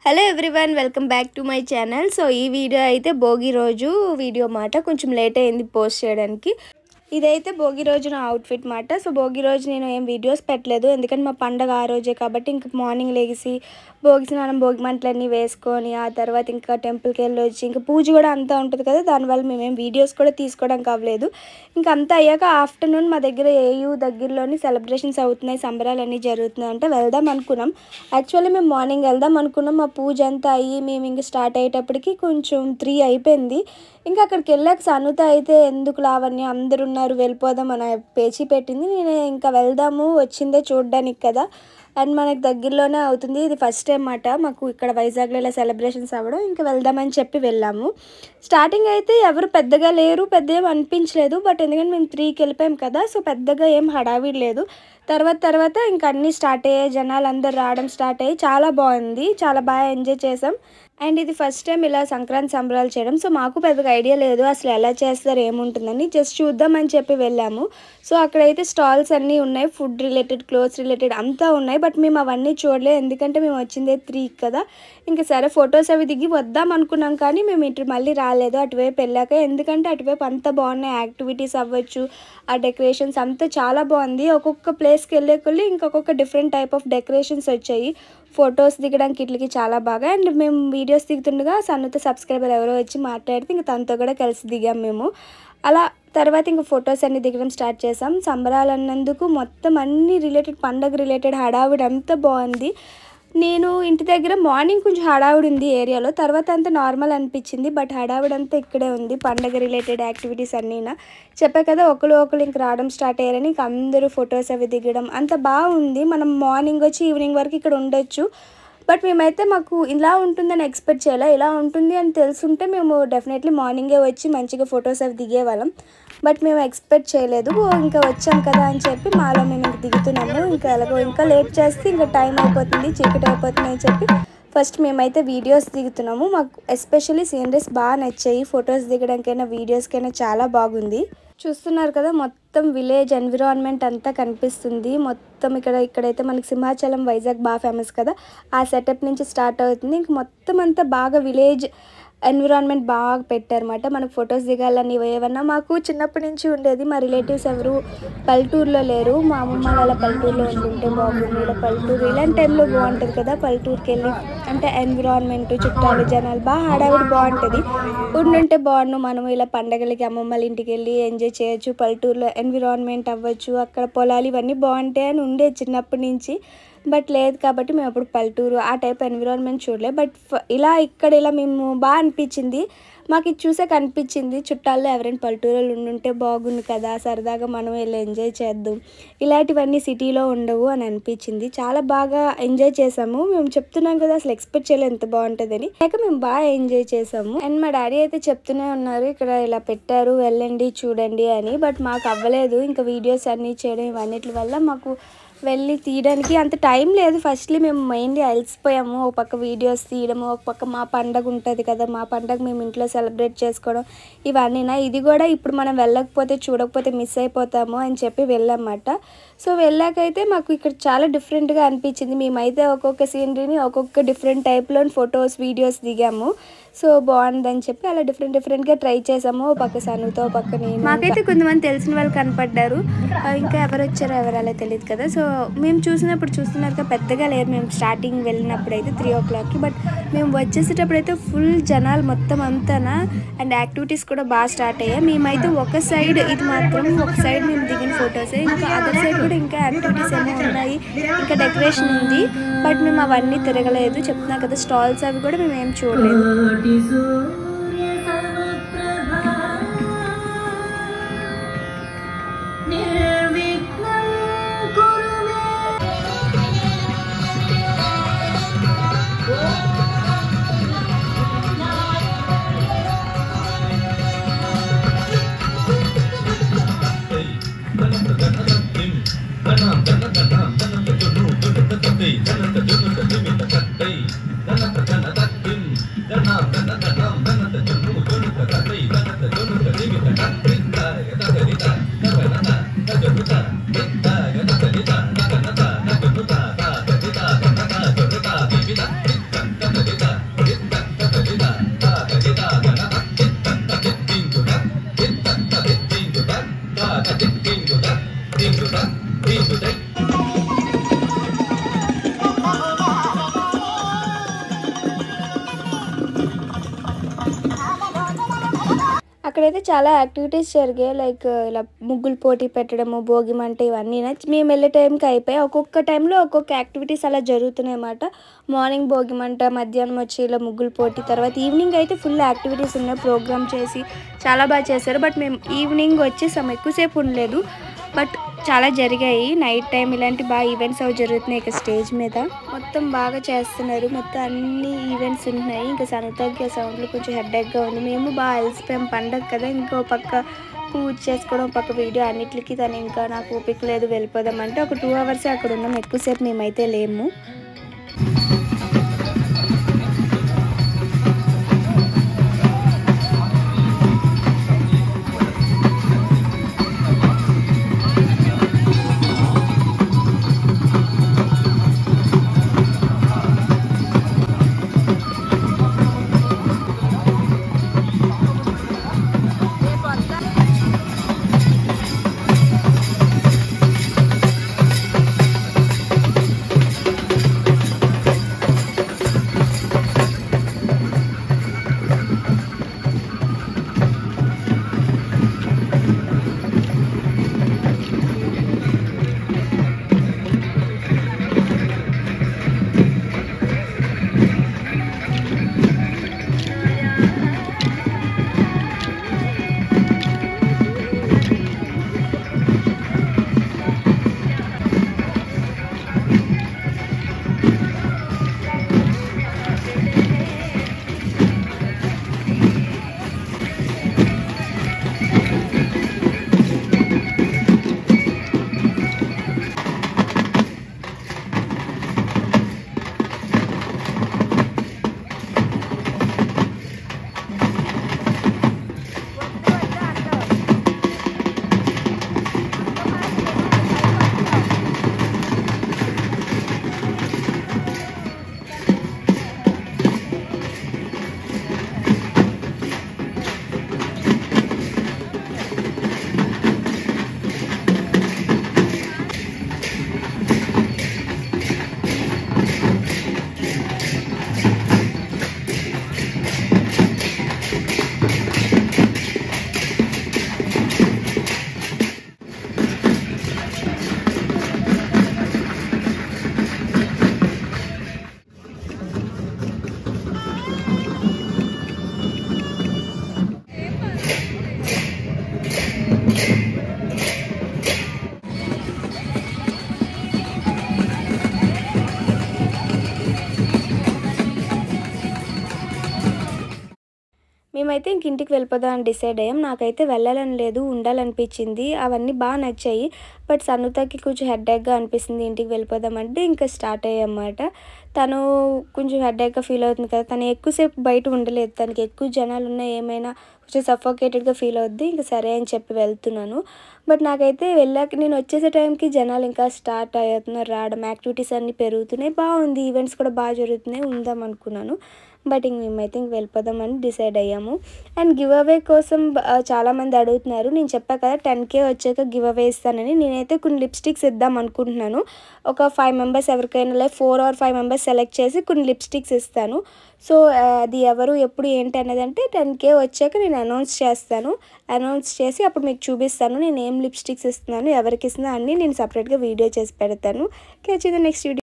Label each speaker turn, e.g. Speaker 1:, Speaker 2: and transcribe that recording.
Speaker 1: Hello everyone, welcome back to my channel. So ఈ video అయితే భోగి రోజు వీడియో మాట కొంచెం లేట్ అయింది పోస్ట్ చేయడానికి. ఇదైతే భోగి రోజు నా అవుట్ఫిట్ మాట. సో భోగి రోజు నేను ఏం వీడియోస్ పెట్టలేదు, ఎందుకంటే మా పండగ ఆ రోజే కాబట్టి. ఇంక మార్నింగ్ లేచి భోగి స్నానం, భోగి మంటలన్నీ వేసుకొని ఆ తర్వాత ఇంకా టెంపుల్కి వెళ్ళి వచ్చి ఇంకా పూజ కూడా అంతా ఉంటుంది కదా, దానివల్ల మేమేం వీడియోస్ కూడా తీసుకోవడానికి అవ్వలేదు. ఇంకా అంతా అయ్యాక ఆఫ్టర్నూన్ మా దగ్గర ఏయూ దగ్గరలోని సెలబ్రేషన్స్ అవుతున్నాయి, సంబరాలు అన్నీ జరుగుతున్నాయి అంటే వెళ్దాం అనుకున్నాం. యాక్చువల్లీ మేము మార్నింగ్ వెళ్దాం అనుకున్నాం. మా పూజ అంతా అయ్యి మేము ఇంక స్టార్ట్ అయ్యేటప్పటికి కొంచెం 3 అయిపోయింది. ఇంకా అక్కడికి వెళ్ళాక సనుత అయితే ఎందుకు లావణ్య అందరు ఉన్నారు వెళ్ళిపోదాం అని పేచి పెట్టింది. నేను ఇంకా వెళ్దాము, వచ్చిందే చూడడానికి కదా, అండ్ మనకు దగ్గరలోనే అవుతుంది. ఇది ఫస్ట్ టైం మాట మాకు ఇక్కడ వైజాగ్లో ఇలా సెలబ్రేషన్స్ అవ్వడం. ఇంకా వెళ్దామని చెప్పి వెళ్ళాము. స్టార్టింగ్ అయితే ఎవరు పెద్దగా లేరు, పెద్ద ఏం అనిపించలేదు. బట్ ఎందుకంటే మేము 3కి వెళ్ళిపోయాం కదా, సో పెద్దగా ఏం హడావిడి లేదు. తర్వాత ఇంకా అన్నీ స్టార్ట్ అయ్యాయి, జనాలు అందరు రావడం స్టార్ట్ అయ్యి చాలా బాగుంది, చాలా బాగా ఎంజాయ్ చేసాం. అండ్ ఇది ఫస్ట్ టైం ఇలా సంక్రాంతి సంబరాలు చేయడం. సో మాకు పెద్దగా ఐడియా లేదు అసలు ఎలా చేస్తారు ఏముంటుందని, జస్ట్ చూద్దామని చెప్పి వెళ్ళాము. సో అక్కడైతే స్టాల్స్ అన్నీ ఉన్నాయి, ఫుడ్ రిలేటెడ్, క్లోత్స్ రిలేటెడ్ అంతా ఉన్నాయి. బట్ మేము అవన్నీ చూడలేదు, ఎందుకంటే మేము వచ్చిందే 3 కదా. ఇంకా సరే ఫొటోస్ అవి దిగి వద్దాం అనుకున్నాం, కానీ మేము ఇటు మళ్ళీ రాలేదు అటువైపు వెళ్ళాక. ఎందుకంటే అటువైపు అంతా బాగున్నాయి, యాక్టివిటీస్ అవ్వచ్చు, ఆ డెకరేషన్స్ అంతా చాలా బాగుంది. ఒక్కొక్క ప్లేస్కి వెళ్ళే కొద్ది ఇంకొక డిఫరెంట్ టైప్ ఆఫ్ డెకరేషన్స్ వచ్చాయి. ఫొటోస్ దిగడానికి ఇట్లకి చాలా బాగా. అండ్ మేము వీడియోస్ దిగుతుండగా సన్నుతో సబ్స్క్రైబర్ ఎవరో వచ్చి మాట్లాడితే ఇంకా తనతో కూడా కలిసి దిగాం మేము. అలా తర్వాత ఇంకా ఫొటోస్ అన్నీ దిగడం స్టార్ట్ చేసాం. సంబరాలు అన్నందుకు మొత్తం అన్ని రిలేటెడ్, పండగ రిలేటెడ్ హడావిడి అంతా బాగుంది. నేను ఇంటి దగ్గర మార్నింగ్ కొంచెం హడావిడి ఉంది ఏరియాలో, తర్వాత అంతా నార్మల్ అనిపించింది. బట్ హడావిడి అంతా ఇక్కడే ఉంది, పండగ రిలేటెడ్ యాక్టివిటీస్ అన్నీనా. చెప్పా కదా ఒకరు ఇంక రావడం స్టార్ట్ అయ్యారని. ఇంక అందరూ ఫొటోస్ అవి దిగడం అంత బాగుంది. మనం మార్నింగ్ వచ్చి ఈవినింగ్ వరకు ఇక్కడ ఉండొచ్చు. బట్ మేమైతే మాకు ఇలా ఉంటుందని ఎక్స్పెక్ట్ చేయాలి, ఇలా ఉంటుంది అని తెలుసుంటే మేము డెఫినెట్లీ మార్నింగే వచ్చి మంచిగా ఫొటోస్ అవి దిగేవాళ్ళం. బట్ మేము ఎక్స్పెక్ట్ చేయలేదు. ఇంకా వచ్చాం కదా అని చెప్పి మాలో మేము ఇంక దిగుతున్నాము. ఇంకా ఎలాగో ఇంకా లేట్ చేస్తే ఇంకా టైం అయిపోతుంది, చీకటి అయిపోతుంది అని చెప్పి ఫస్ట్ మేమైతే వీడియోస్ దిగుతున్నాము. మాకు ఎస్పెషల్లీ సీనరీస్ బాగా నచ్చాయి, ఫొటోస్ దిగడానికైనా వీడియోస్కైనా చాలా బాగుంది. చూస్తున్నారు కదా మొత్తం విలేజ్ ఎన్విరాన్మెంట్ అంతా కనిపిస్తుంది. మొత్తం ఇక్కడైతే మనకి సింహాచలం, వైజాగ్ బాగా ఫేమస్ కదా, ఆ సెటప్ నుంచి స్టార్ట్ అవుతుంది. ఇంక మొత్తం అంతా బాగా విలేజ్ ఎన్విరాన్మెంట్ బాగా పెట్టారన్నమాట. మనకు ఫొటోస్ దిగాలని ఏమన్నా మాకు చిన్నప్పటి నుంచి ఉండేది. మా రిలేటివ్స్ ఎవరు పల్లెటూరులో లేరు, మా అమ్మమ్మ వాళ్ళ పల్లెటూరులో ఉంటుంటే బాగుంది. ఇలా పల్లెటూరు ఇలాంటి టైంలో బాగుంటుంది కదా, పల్లెటూరుకి వెళ్ళి అంటే ఎన్విరాన్మెంట్, చుట్టాలు, జనాలు బాగా హడావిడి బాగుంటుంది. ఉండుంటే బాగుండు, మనం ఇలా పండగలకి అమ్మమ్మల ఇంటికి వెళ్ళి ఎంజాయ్ చేయొచ్చు, పల్లెటూరులో ఎన్విరాన్మెంట్ అవ్వచ్చు, అక్కడ పొలాలు ఇవన్నీ బాగుంటాయి అని ఉండే చిన్నప్పటి నుంచి. బట్ లేదు కాబట్టి మేము అప్పుడు పల్లెటూరు ఆ టైప్ ఎన్విరాన్మెంట్ చూడలేదు. బట్ ఇక్కడ మేము బాగా అనిపించింది. మాకు ఇది చూసాక అనిపించింది చుట్టాల్లో ఎవరైనా పల్లెటూరులో ఉండుంటే బాగుంది కదా, సరదాగా మనం వెళ్ళి ఎంజాయ్ చేద్దాం, ఇలాంటివన్నీ సిటీలో ఉండవు అని అనిపించింది. చాలా బాగా ఎంజాయ్ చేసాము. మేము చెప్తున్నాం కదా అసలు ఎక్స్పెక్ట్ చేయలేదు ఎంత బాగుంటుందని, లేక మేము బాగా ఎంజాయ్ చేసాము. అండ్ మా డాడీ అయితే చెప్తూనే ఉన్నారు ఇక్కడ ఇలా పెట్టారు వెళ్ళండి చూడండి అని. బట్ మాకు అవ్వలేదు, ఇంకా వీడియోస్ అన్నీ చేయడం ఇవన్నిటి వల్ల మాకు వెళ్ళి తీయడానికి అంత టైం లేదు. ఫస్ట్లీ మేము మెయిన్లీ అలసిపోయాము, ఒక పక్క వీడియోస్ తీయడము, ఒక పక్క మా పండగ ఉంటుంది కదా, మా పండగ మేము ఇంట్లో సెలబ్రేట్ చేసుకోవడం ఇవన్నీనా. ఇది కూడా ఇప్పుడు మనం వెళ్ళకపోతే చూడకపోతే మిస్ అయిపోతాము అని చెప్పి వెళ్ళామన్నమాట. సో వెళ్ళాకైతే మాకు ఇక్కడ చాలా డిఫరెంట్గా అనిపించింది. మేమైతే ఒక్కొక్క సీనరీని ఒక్కొక్క డిఫరెంట్ టైప్లో ఫొటోస్ వీడియోస్ దిగాము. సో బాగుందని చెప్పి అలా డిఫరెంట్గా ట్రై చేసాము. ఒక పక్క సనుతో, ఒక పక్క నేను. మాకైతే కొంతమంది తెలిసిన వాళ్ళు కనపడ్డారు, ఇంకా ఎవరు వచ్చారో ఎవరాలో తెలియదు కదా. సో మేము చూస్తున్నారు పెద్దగా లేరు. మేము స్టార్టింగ్ వెళ్ళినప్పుడు అయితే 3 o'clockకి, బట్ మేము వచ్చేసేటప్పుడు అయితే ఫుల్ జనాలు మొత్తం అంతానా. అండ్ యాక్టివిటీస్ కూడా బాగా స్టార్ట్ అయ్యాయి. మేమైతే ఒక సైడ్, ఇది మాత్రం ఒక సైడ్ మేము దిగిన ఫొటోసే, ఇంకా అదర్ సైడ్ కూడా ఇంకా యాక్టివిటీస్ ఏమో ఉన్నాయి, ఇంకా డెకరేషన్ ఉంది. బట్ మేము అవన్నీ తిరగలేదు, చెప్తున్నా కదా స్టాల్స్ అవి కూడా మేము ఏం చూడలేదు. అక్కడైతే చాలా యాక్టివిటీస్ జరిగాయి. లైక్ ఇలా ముగ్గులు పోటీ పెట్టడము, భోగి మంట ఇవన్నీ. మేము వెళ్ళే టైంకి అయిపోయాయి. ఒక్కొక్క టైంలో ఒక్కొక్క యాక్టివిటీస్ అలా జరుగుతున్నాయి అన్నమాట. మార్నింగ్ భోగి మంట, మధ్యాహ్నం వచ్చి ఇలా ముగ్గులు పోటీ, తర్వాత ఈవినింగ్ అయితే ఫుల్ యాక్టివిటీస్ ఉన్నాయి. ప్రోగ్రామ్ చేసి చాలా బాగా చేశారు. బట్ మేము ఈవినింగ్ వచ్చేసాము, ఎక్కువసేపు ఉండలేదు. బట్ చాలా జరిగాయి. నైట్ టైం ఇలాంటి బాగా ఈవెంట్స్ అవి జరుగుతున్నాయి. ఇక స్టేజ్ మీద మొత్తం బాగా చేస్తున్నారు. మొత్తం అన్ని ఈవెంట్స్ ఉంటున్నాయి. ఇంకా సనుతకి సౌండ్లు కొంచెం హెడ్ఏక్గా ఉంది. మేము బాగా అలసిపోయాం, పండగ కదా. ఇంకో పక్క పూజ చేసుకోవడం, పక్క వీడియో అన్నిటికీ తను ఇంకా నాకు ఓపిక లేదు వెళ్ళిపోదాం అంటే ఒక 2 hours అక్కడ ఉన్నాం. ఎక్కువసేపు మేమైతే లేము. మేమైతే ఇంటికి వెళ్ళిపోదాం అని డిసైడ్ అయ్యాం. నాకైతే వెళ్ళాలని లేదు, ఉండాలనిపించింది. అవన్నీ బాగా నచ్చాయి. బట్ సనుతకి కొంచెం హెడ్ఏక్గా అనిపిస్తుంది. ఇంటికి వెళ్ళిపోదామంటే ఇంకా స్టార్ట్ అయ్యామన్నమాట. తను కొంచెం హెడ్ఏక్గా ఫీల్ అవుతుంది కదా. తను ఎక్కువసేపు బయట ఉండలేదు. తనకి ఎక్కువ జనాలు ఉన్నా ఏమైనా కొంచెం సఫోకేటెడ్గా ఫీల్ అవుద్ది. ఇంకా సరే అని చెప్పి వెళ్తున్నాను. బట్ నాకైతే వెళ్ళాక నేను వచ్చేసే టైంకి జనాలు ఇంకా స్టార్ట్ అవుతున్నారు రావడం. యాక్టివిటీస్ అన్నీ పెరుగుతున్నాయి. బాగుంది. ఈవెంట్స్ కూడా బాగా జరుగుతున్నాయి. ఉందాం అనుకున్నాను. బట్ మేమైతే ఇంక వెళ్ళిపోదామని డిసైడ్ అయ్యాము. అండ్ గివ్ అవే కోసం చాలామంది అడుగుతున్నారు. నేను చెప్పా కదా 10K వచ్చాక గివ్ అవే ఇస్తానని. నేనైతే కొన్ని లిప్స్టిక్స్ ఇద్దాం అనుకుంటున్నాను. ఒక 5 members ఎవరికైనా 4 or 5 members సెలెక్ట్ చేసి కొన్ని లిప్స్టిక్స్ ఇస్తాను. సో అది ఎవరు ఎప్పుడు ఏంటి అన్నదంటే 10K వచ్చాక నేను అనౌన్స్ చేస్తాను. అనౌన్స్ చేసి అప్పుడు మీకు చూపిస్తాను నేను ఏం లిప్స్టిక్స్ ఇస్తున్నాను, ఎవరికి ఇస్తున్నా అన్నీ నేను సపరేట్గా వీడియో చేసి పెడతాను. Next video.